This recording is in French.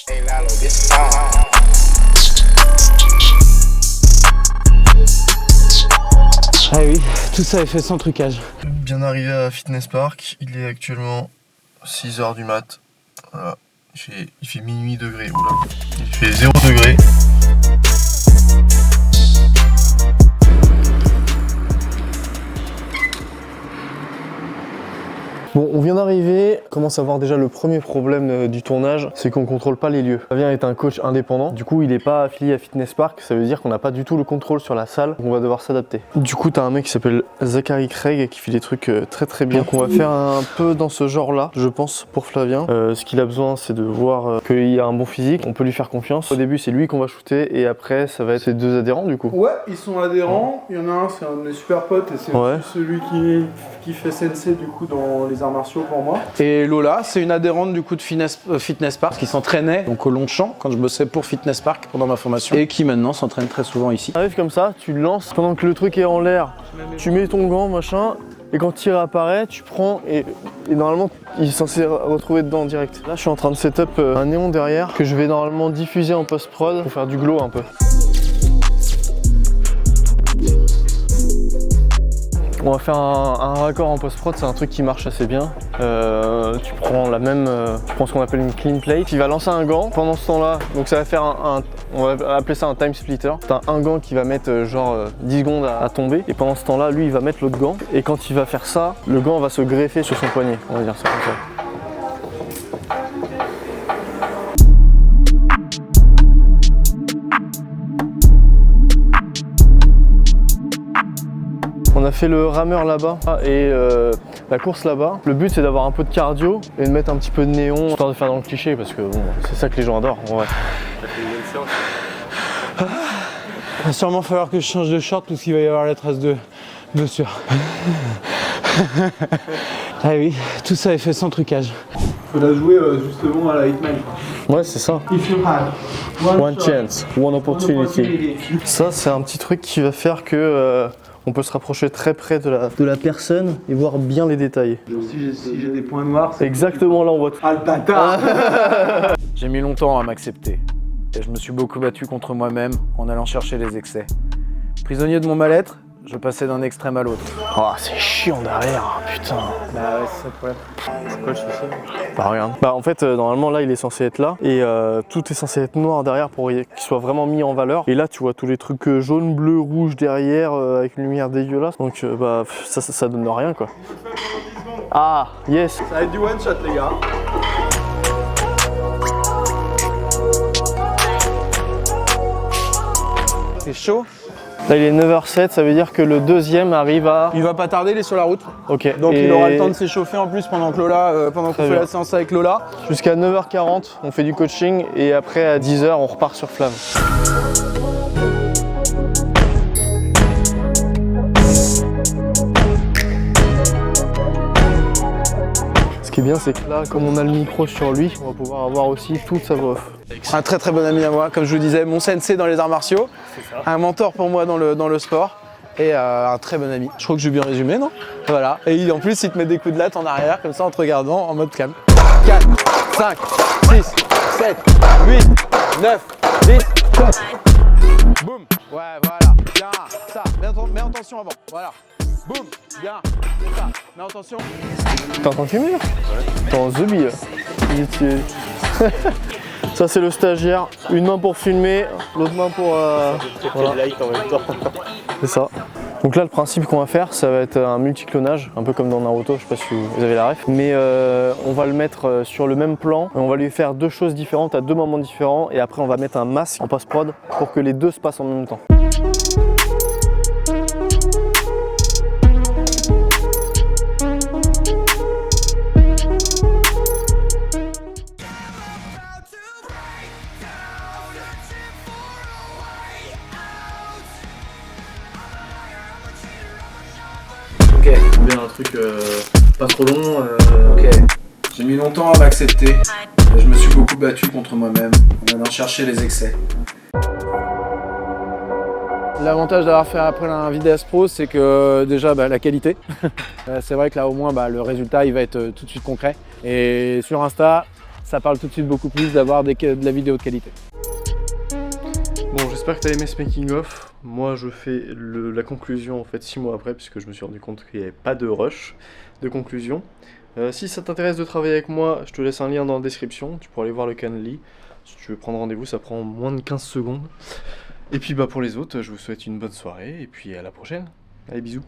Ah oui, tout ça est fait sans trucage. Bien arrivé à Fitness Park, il est actuellement 6 h du mat. Voilà. Il fait minuit degré. Oula. Il fait 0 degré. Bon, on vient d'arriver, on commence à voir déjà le premier problème du tournage, c'est qu'on contrôle pas les lieux. Flavien est un coach indépendant, du coup il n'est pas affilié à Fitness Park, ça veut dire qu'on n'a pas du tout le contrôle sur la salle, donc on va devoir s'adapter. Du coup t'as un mec qui s'appelle Zachary Craig qui fait des trucs très bien. Donc on va faire un peu dans ce genre là, je pense, pour Flavien. Ce qu'il a besoin c'est de voir qu'il a un bon physique, on peut lui faire confiance. Au début c'est lui qu'on va shooter et après ça va être ses deux adhérents du coup. Ouais, ils sont adhérents, il y en a un c'est un de mes super potes et c'est celui qui fait sensei du coup dans les arts martiaux pour moi. Et Lola, c'est une adhérente du coup de Fitness Park qui s'entraînait donc au Longchamp quand je bossais pour Fitness Park pendant ma formation et qui maintenant s'entraîne très souvent ici. Arrive comme ça, tu le lances pendant que le truc est en l'air, tu mets ton gant machin et quand il réapparaît, tu prends et normalement il est censé retrouver dedans direct. Là je suis en train de setup un néon derrière que je vais normalement diffuser en post-prod pour faire du glow un peu. On va faire un raccord en post-prod, c'est un truc qui marche assez bien. Tu prends tu prends ce qu'on appelle une clean plate. Il va lancer un gant pendant ce temps-là, donc ça va faire on va appeler ça un time splitter. T'as un gant qui va mettre genre 10 secondes à tomber, et pendant ce temps-là, lui il va mettre l'autre gant. Et quand il va faire ça, le gant va se greffer sur son poignet, on va dire ça comme ça. On a fait le rameur là-bas et la course là-bas. Le but c'est d'avoir un peu de cardio et de mettre un petit peu de néon, histoire de faire dans le cliché parce que bon, c'est ça que les gens adorent. Ouais. Il va sûrement falloir que je change de short parce qu'il va y avoir les traces de sueur. Ah oui, tout ça est fait sans trucage. Faut la jouer justement à la Hitman. Ouais, c'est ça. If you had one chance, one opportunity. Ça c'est un petit truc qui va faire que on peut se rapprocher très près de la personne et voir bien les détails. Si j'ai des points noirs, c'est exactement là on voit tout. Ah le bâtard. J'ai mis longtemps à m'accepter et je me suis beaucoup battu contre moi-même en allant chercher les excès. Prisonnier de mon mal-être, je passais d'un extrême à l'autre. Oh c'est chiant derrière, putain. Bah ouais c'est ça le problème. C'est quoi le souci? Bah regarde. Bah en fait normalement là il est censé être là et tout est censé être noir derrière pour qu'il soit vraiment mis en valeur. Et là tu vois tous les trucs jaune, bleu, rouge derrière avec une lumière dégueulasse. Donc bah ça donne rien quoi. Ah yes. Ça va être du one shot les gars. C'est chaud. Là il est 9h07, ça veut dire que le deuxième arrive à... Il va pas tarder, il est sur la route. Ok. Donc il aura le temps de s'échauffer en plus pendant que qu'on fait la séance avec Lola. Jusqu'à 9h40, on fait du coaching et après à 10h on repart sur Flamme. Ce qui est bien c'est que là, comme on a le micro sur lui, on va pouvoir avoir aussi toute sa voix off. Un très bon ami à moi, comme je vous disais, mon sensei dans les arts martiaux, un mentor pour moi dans le sport et un très bon ami. Je crois que j'ai bien résumé, non? Voilà, et en plus il te met des coups de latte en arrière, comme ça en te regardant en mode calme. 4, 5, 6, 7, 8, 9, 10, boum. Ouais, voilà, bien, ça, mets en tension avant, voilà. Boum, bien, c'est ça, mets en tension. T'es en train de fumer là? Ouais. T'es en The Bee. Ça c'est le stagiaire, une main pour filmer, l'autre main pour... voilà. C'est ça. Donc là le principe qu'on va faire, ça va être un multiclonage, un peu comme dans Naruto, je sais pas si vous avez la ref. Mais on va le mettre sur le même plan, et on va lui faire deux choses différentes à deux moments différents, et après on va mettre un masque en post-prod pour que les deux se passent en même temps. Ok. Bien un truc pas trop long. Ok. J'ai mis longtemps à m'accepter. Je me suis beaucoup battu contre moi-même en allant chercher les excès. L'avantage d'avoir fait après un vidéaste pro, c'est que déjà la qualité. C'est vrai que là au moins le résultat il va être tout de suite concret. Et sur Insta, ça parle tout de suite beaucoup plus d'avoir de la vidéo de qualité. Bon, j'espère que tu as aimé ce making-of. Moi, je fais la conclusion en fait 6 mois après, puisque je me suis rendu compte qu'il n'y avait pas de rush de conclusion. Si ça t'intéresse de travailler avec moi, je te laisse un lien dans la description. Tu pourras aller voir le Canly. Si tu veux prendre rendez-vous, ça prend moins de 15 secondes. Et puis bah pour les autres, je vous souhaite une bonne soirée et puis à la prochaine. Allez, bisous.